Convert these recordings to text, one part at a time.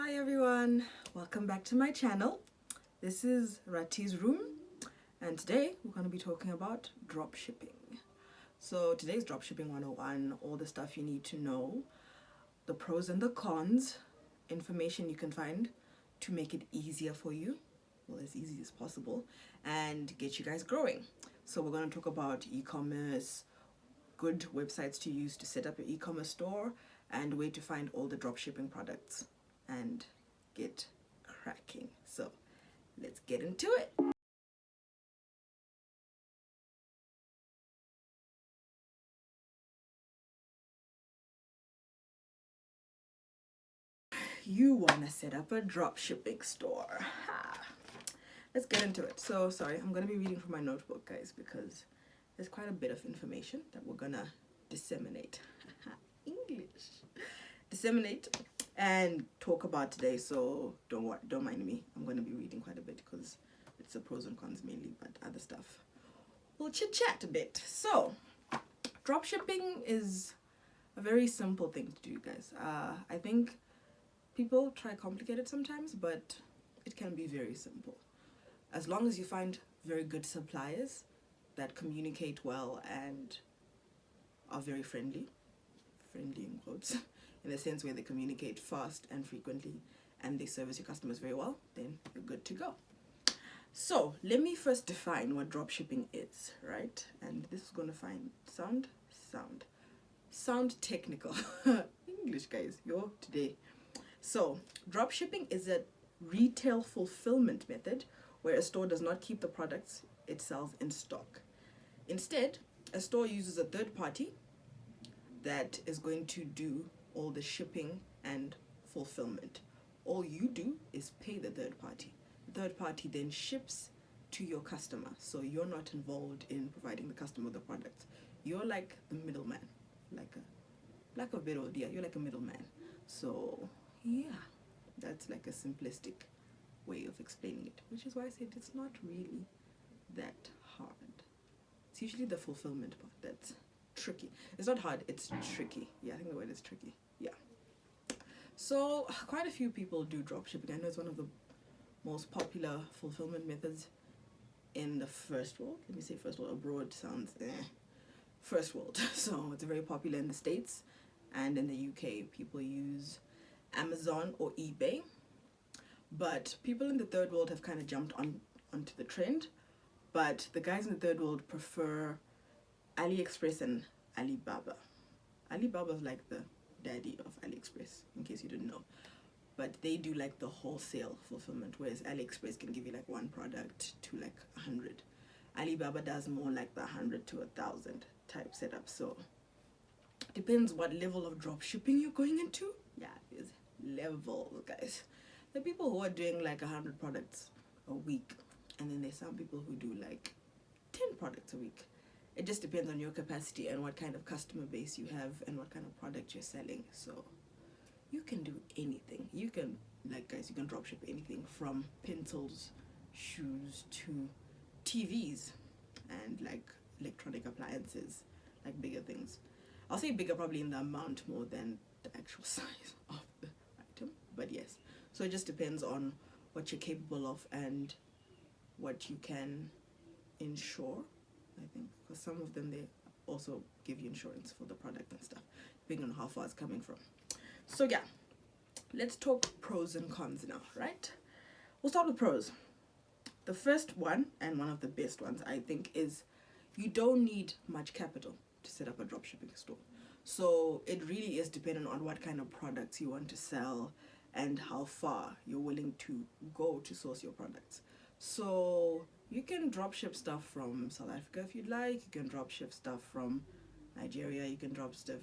Hi everyone, welcome back to my channel. This is Rati's room and today we're going to be talking about dropshipping. So today's dropshipping 101, all the stuff you need to know, the pros and the cons, information you can find to make it easier for you, well as easy as possible, and get you guys growing. So we're going to talk about e-commerce, good websites to use to set up your e-commerce store, and where to find all the dropshipping products and get cracking. So let's get into it. You want to set up a dropshipping store. Ha. Let's get into it. So sorry, I'm going to be reading from my notebook, guys, because there's quite a bit of information that we're going to disseminate. English. Disseminate and talk about today, so don't mind me. I'm going to be reading quite a bit because it's the pros and cons mainly, but other stuff we'll chit chat a bit. So dropshipping is a very simple thing to do, guys. I think people try complicate it sometimes, but it can be very simple as long as you find very good suppliers that communicate well and are very friendly in quotes, in the sense where they communicate fast and frequently and they service your customers very well, then you're good to go. So let me first define what dropshipping is, right? And this is going to sound technical. English, guys, yo, today. So dropshipping is a retail fulfillment method where a store does not keep the products it sells in stock. Instead, a store uses a third party that is going to do all the shipping and fulfillment. All you do is pay the third party. The third party then ships to your customer. So you're not involved in providing the customer the product. You're like the middleman, like a bit old, yeah, you're like a middleman. So yeah, that's like a simplistic way of explaining it, which is why I said it's not really that hard. It's usually the fulfillment part that's tricky. It's not hard, it's tricky. Yeah, I think the word is tricky. Yeah. So quite a few people do dropshipping. I know it's one of the most popular fulfillment methods in the first world. Let me say first world, abroad sounds first world. So it's very popular in the States, and in the UK people use Amazon or eBay. But people in the third world have kind of jumped onto the trend. But the guys in the third world prefer AliExpress and Alibaba. Alibaba is like the daddy of AliExpress, in case you didn't know. But they do like the wholesale fulfillment, whereas AliExpress can give you like one product to like 100. Alibaba does more like the 100 to 1,000 type setup. So depends what level of drop shipping you're going into. Yeah, there's levels, guys. There are people who are doing like 100 products a week, and then there's some people who do like 10 products a week. It just depends on your capacity and what kind of customer base you have and what kind of product you're selling. So you can do anything. You can, like, guys, you can dropship anything from pencils, shoes to TVs and like electronic appliances, like bigger things. I'll say bigger probably in the amount more than the actual size of the item, but yes. So it just depends on what you're capable of and what you can insure, I think, because some of them they also give you insurance for the product and stuff, depending on how far it's coming from. So yeah, let's talk pros and cons now, right? We'll start with pros. The first one, and one of the best ones, I think, is you don't need much capital to set up a dropshipping store. So it really is dependent on what kind of products you want to sell and how far you're willing to go to source your products. So you can dropship stuff from South Africa if you'd like. You can dropship stuff from Nigeria. You can dropship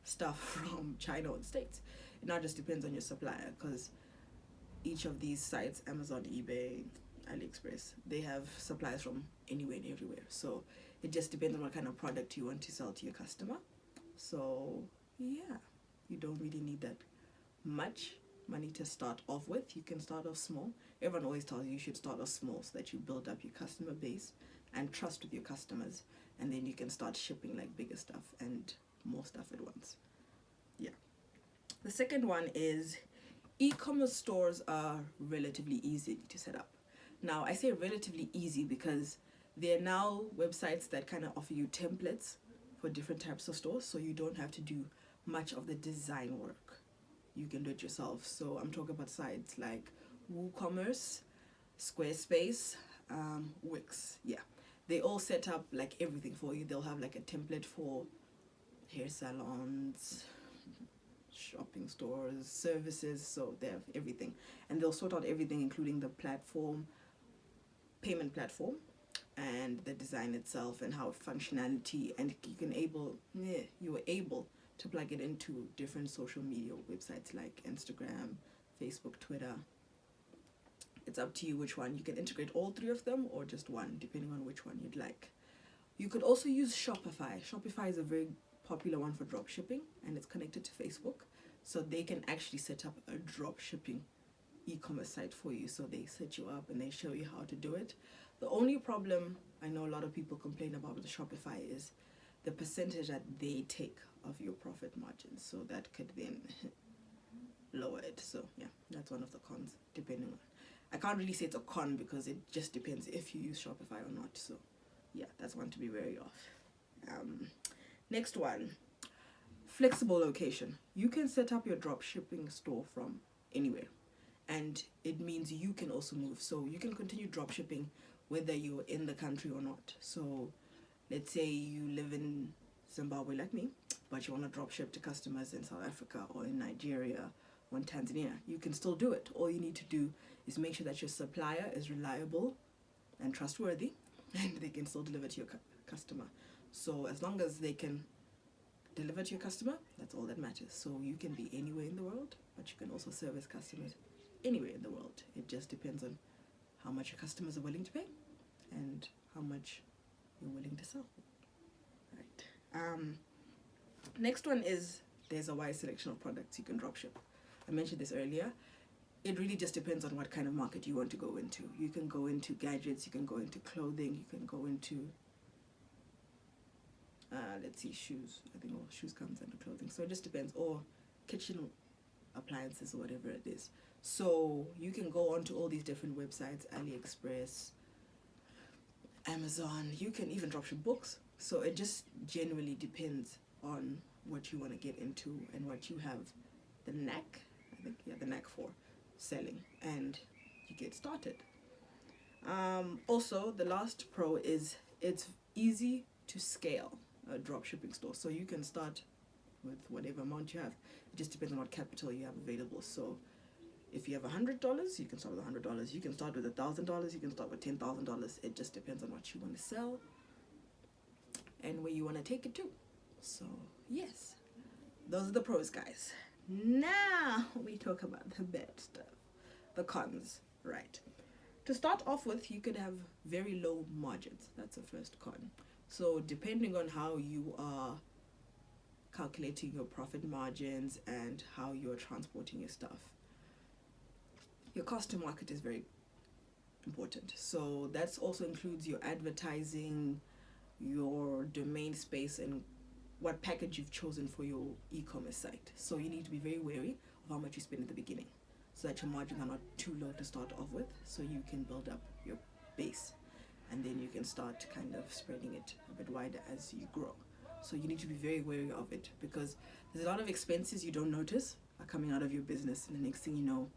stuff from China or the States. It now just depends on your supplier, because each of these sites, Amazon, eBay, AliExpress, they have suppliers from anywhere and everywhere. So it just depends on what kind of product you want to sell to your customer. So yeah, you don't really need that much money to start off with. You can start off small. Everyone always tells you should start off small so that you build up your customer base and trust with your customers, and then you can start shipping like bigger stuff and more stuff at once. Yeah. The second one is e-commerce stores are relatively easy to set up. Now, I say relatively easy because there are now websites that kind of offer you templates for different types of stores, so you don't have to do much of the design work. You can do it yourself. So I'm talking about sites like WooCommerce, Squarespace, Wix. Yeah, they all set up like everything for you. They'll have like a template for hair salons, shopping stores, services, so they have everything, and they'll sort out everything, including the platform, payment platform, and the design itself, and how functionality, and you were able to plug it into different social media websites like Instagram, Facebook, Twitter. It's up to you which one. You can integrate all three of them or just one, depending on which one you'd like. You could also use Shopify. Shopify is a very popular one for drop shipping, and it's connected to Facebook, so they can actually set up a drop shipping e-commerce site for you. So they set you up and they show you how to do it. The only problem I know a lot of people complain about with the Shopify is the percentage that they take of your profit margins, so that could then lower it. So yeah, that's one of the cons, depending on, I can't really say it's a con because it just depends if you use Shopify or not. So yeah, that's one to be wary of. Next one, flexible location. You can set up your drop shipping store from anywhere, and it means you can also move. So you can continue drop shipping whether you're in the country or not. So let's say you live in Zimbabwe like me, but you want to drop ship to customers in South Africa or in Nigeria or in Tanzania. You can still do it. All you need to do is make sure that your supplier is reliable and trustworthy, and they can still deliver to your customer. So as long as they can deliver to your customer, that's all that matters. So you can be anywhere in the world, but you can also service customers anywhere in the world. It just depends on how much your customers are willing to pay and how much you're willing to sell. Right. Next one is there's a wide selection of products you can dropship. I mentioned this earlier. It really just depends on what kind of market you want to go into. You can go into gadgets, you can go into clothing, you can go into let's see, shoes. I think all shoes comes under clothing, so it just depends. Or kitchen appliances or whatever it is. So you can go onto all these different websites, AliExpress, Amazon. You can even dropship books. So it just generally depends on what you want to get into and what you have the knack, the knack for selling, and you get started. Also, the last pro is it's easy to scale a drop shipping store. So you can start with whatever amount you have. It just depends on what capital you have available. So if you have $100, you can start with $100. You can start with $1,000. You can start with $10,000. It just depends on what you want to sell and where you want to take it to. So yes, those are the pros, guys. Now we talk about the bad stuff, the cons, right? To start off with, you could have very low margins. That's the first con. So depending on how you are calculating your profit margins and how you're transporting your stuff, your cost to market is very important. So that also includes your advertising, your domain space, and what package you've chosen for your e-commerce site. So you need to be very wary of how much you spend at the beginning, so that your margins are not too low to start off with, so you can build up your base, and then you can start kind of spreading it a bit wider as you grow. So you need to be very wary of it, because there's a lot of expenses you don't notice are coming out of your business, and the next thing you know,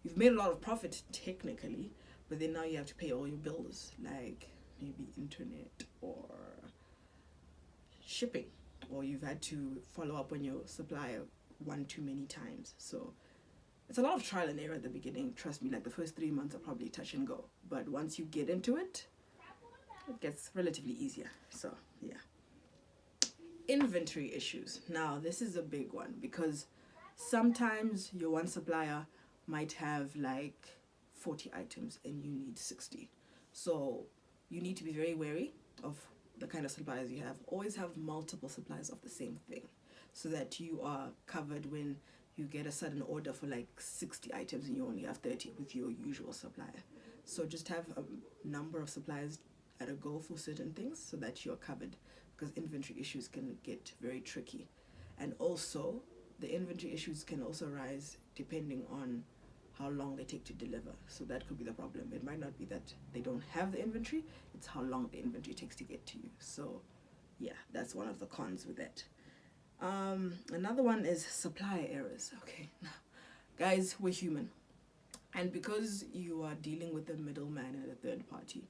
you've made a lot of profit technically, but then now you have to pay all your bills, like maybe internet or shipping, or you've had to follow up on your supplier one too many times. So it's a lot of trial and error at the beginning. Trust me, like the first 3 months are probably touch and go, but once you get into it, it gets relatively easier. So yeah. Inventory issues. Now this is a big one, because sometimes your one supplier might have like 40 items and you need 60. So you need to be very wary of the kind of suppliers you have. Always have multiple suppliers of the same thing, so that you are covered when you get a sudden order for like 60 items and you only have 30 with your usual supplier. So just have a number of suppliers at a go for certain things so that you're covered, because inventory issues can get very tricky. And also, the inventory issues can also arise depending on how long they take to deliver. So that could be the problem. It might not be that they don't have the inventory, it's how long the inventory takes to get to you. So yeah, that's one of the cons with that. Another one is supplier errors. Okay, now guys, we're human, and because you are dealing with a middleman and a third party,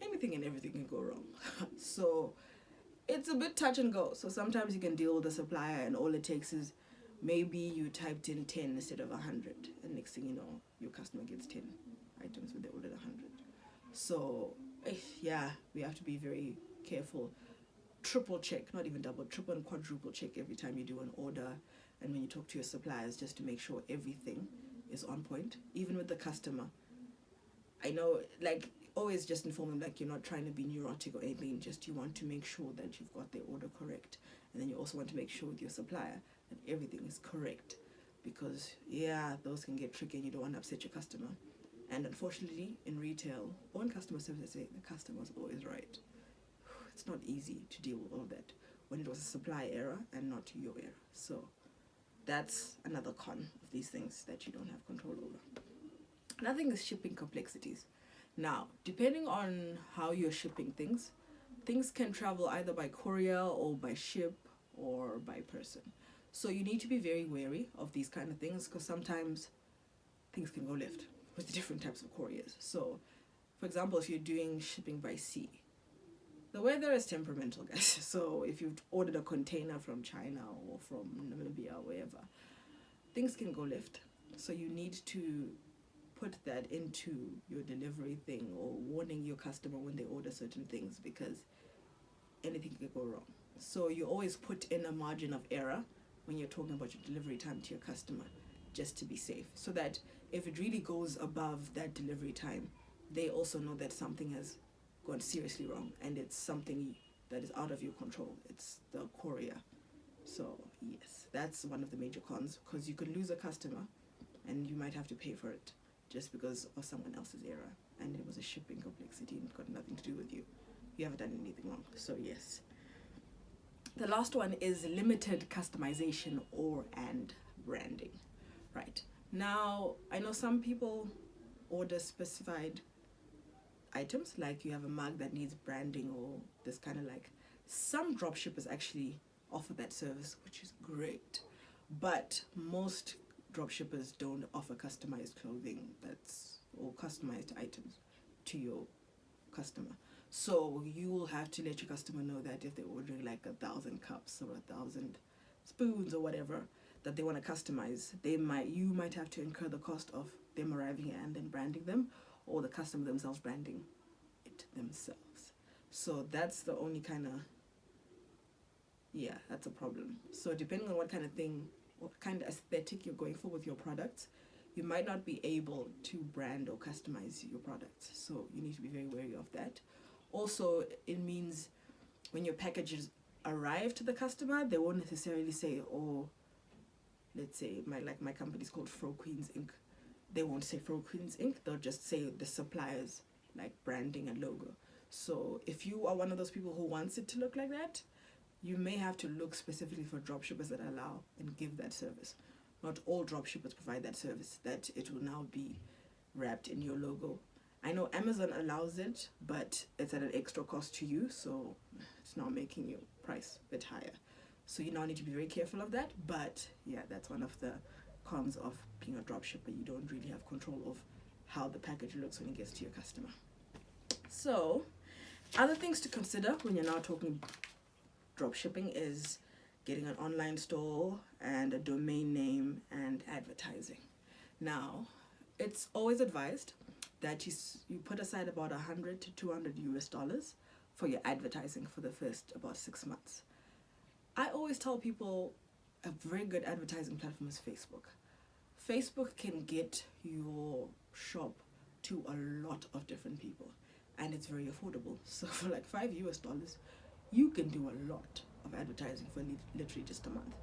anything and everything can go wrong. So it's a bit touch and go. So sometimes you can deal with a supplier and all it takes is maybe you typed in 10 instead of 100, and next thing you know, your customer gets 10 items when they ordered 100. So yeah, we have to be very careful. Triple check, not even double, triple and quadruple check every time you do an order, and when you talk to your suppliers, just to make sure everything is on point. Even with the customer, I know, like, always just inform them, like, you're not trying to be neurotic or anything, just you want to make sure that you've got the order correct, and then you also want to make sure with your supplier that everything is correct, because yeah, those can get tricky and you don't want to upset your customer. And unfortunately, in retail or in customer service, I say the customer's always right. It's not easy to deal with all of that when it was a supply error and not your error. So that's another con of these things that you don't have control over. Another thing is shipping complexities. Now, depending on how you're shipping things, things can travel either by courier or by ship or by person. So you need to be very wary of these kind of things, because sometimes things can go left with different types of couriers. So, for example, if you're doing shipping by sea, the weather is temperamental, guys. So if you've ordered a container from China or from Namibia or wherever, things can go left. So you need to put that into your delivery thing, or warning your customer when they order certain things, because anything can go wrong. So you always put in a margin of error when you're talking about your delivery time to your customer, just to be safe, so that if it really goes above that delivery time, they also know that something has gone seriously wrong and it's something that is out of your control. It's the courier. So yes, that's one of the major cons, because you could lose a customer and you might have to pay for it just because of someone else's error, and it was a shipping complexity and it got nothing to do with you. You haven't done anything wrong. So yes. The last one is limited customization and branding. Right. Now, I know some people order specified items, like you have a mug that needs branding or this kind of, like, some dropshippers actually offer that service, which is great, but most dropshippers don't offer customized clothing or customized items to your customer. So you will have to let your customer know that if they're ordering like 1,000 cups or 1,000 spoons or whatever that they want to customize, you might have to incur the cost of them arriving here and then branding them, or the customer themselves branding it themselves. So that's the only kind of, yeah, that's a problem. So depending on what kind of thing, what kind of aesthetic you're going for with your products, you might not be able to brand or customize your products. So you need to be very wary of that. Also, it means when your packages arrive to the customer, they won't necessarily say, oh, let's say my company's called Fro Queens Inc. They won't say Fro Queens Inc. They'll just say the supplier's like branding and logo. So if you are one of those people who wants it to look like that, you may have to look specifically for dropshippers that allow and give that service. Not all dropshippers provide that service, that it will now be wrapped in your logo. I know Amazon allows it, but it's at an extra cost to you, so it's now making your price a bit higher. So you now need to be very careful of that. But yeah, that's one of the cons of being a dropshipper. You don't really have control of how the package looks when it gets to your customer. So other things to consider when you're now talking dropshipping is getting an online store and a domain name and advertising. Now, it's always advised that you put aside about $100 to $200 for your advertising for the first about 6 months. I always tell people a very good advertising platform is Facebook. Facebook can get your shop to a lot of different people, and it's very affordable. So for like $5, you can do a lot of advertising for literally just a month.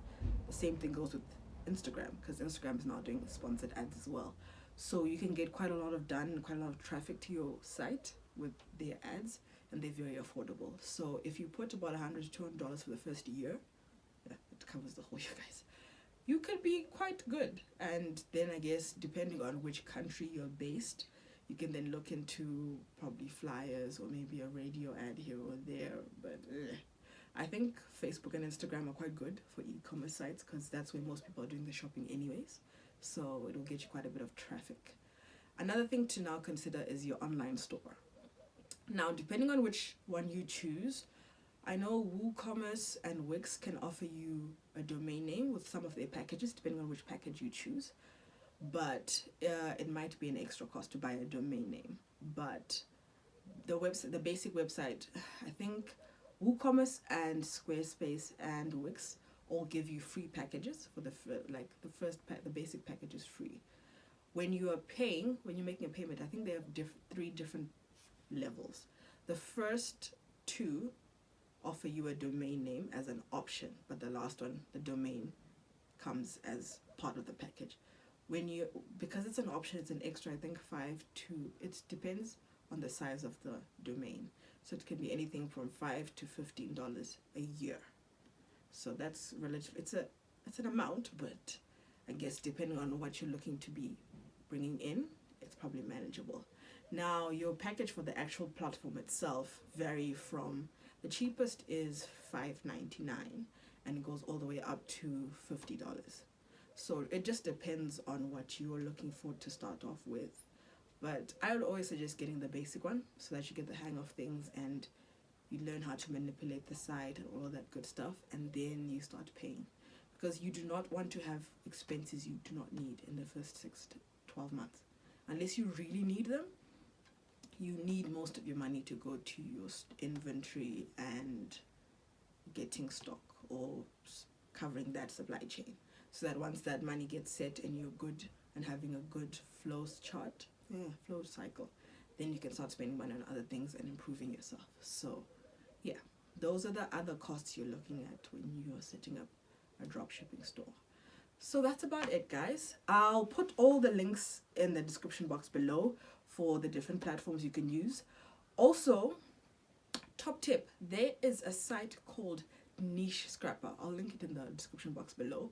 The same thing goes with Instagram, because Instagram is now doing sponsored ads as well. So you can get quite a lot done, quite a lot of traffic to your site with their ads, and they're very affordable. So if you put about $100 to $200 for the first year, yeah, it covers the whole year, guys. you could be quite good. And then I guess depending on which country you're based, you can then look into probably flyers or maybe a radio ad here or there. But I think Facebook and Instagram are quite good for e-commerce sites because that's where most people are doing the shopping anyways. So it'll get you quite a bit of traffic. Another thing to now consider is your online store. Now, depending on which one you choose, I know WooCommerce and Wix can offer you a domain name with some of their packages, depending on which package you choose. But it might be an extra cost to buy a domain name. But the website, the basic website, I think WooCommerce and Squarespace and Wix all give you free packages for the basic package is free. When you're making a payment, I think they have three different levels. The first two offer you a domain name as an option, but the last one, the domain, comes as part of the package. Because it's an option, it's an extra, I think it depends on the size of the domain. So it can be anything from $5 to $15 a year. So that's relative. It's an amount, but I guess depending on what you're looking to be bringing in, it's probably manageable. Now, your package for the actual platform itself vary from, the cheapest is $5.99 and it goes all the way up to $50. So it just depends on what you're looking for to start off with. But I would always suggest getting the basic one so that you get the hang of things and you learn how to manipulate the site and all of that good stuff, and then you start paying. Because you do not want to have expenses you do not need in the first 6 to 12 months. Unless you really need them, you need most of your money to go to your inventory and getting stock or covering that supply chain. So that once that money gets set and you're good and having a good flow cycle, then you can start spending money on other things and improving yourself. So yeah, those are the other costs you're looking at when you're setting up a dropshipping store. So that's about it, guys. I'll put all the links in the description box below for the different platforms you can use. Also, top tip, there is a site called Niche Scrapper. I'll link it in the description box below.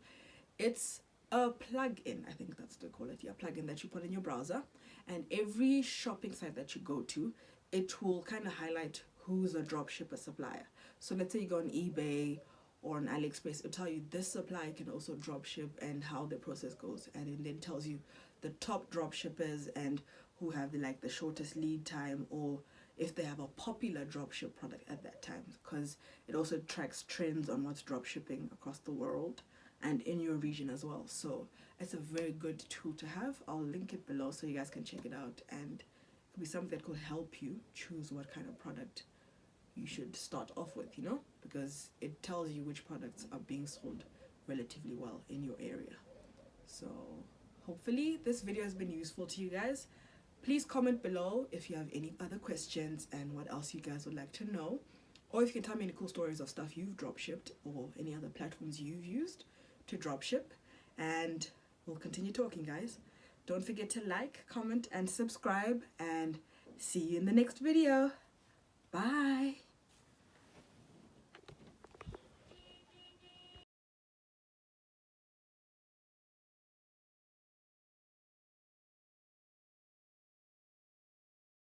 It's a plugin, I think that's what they call it, yeah, plugin that you put in your browser, and every shopping site that you go to, it will kind of highlight who's a dropshipper supplier. So let's say you go on eBay or on AliExpress, it'll tell you this supplier can also dropship and how the process goes, and it then tells you the top dropshippers and who have the shortest lead time, or if they have a popular dropship product at that time, because it also tracks trends on what's dropshipping across the world and in your region as well. So it's a very good tool to have. I'll link it below so you guys can check it out, and it could be something that could help you choose what kind of product you should start off with, because it tells you which products are being sold relatively well in your area. So hopefully this video has been useful to you guys. Please comment below if you have any other questions and what else you guys would like to know, or if you can tell me any cool stories of stuff you've dropshipped or any other platforms you've used to dropship, and we'll continue talking, guys. Don't forget to like, comment, and subscribe, and see you in the next video.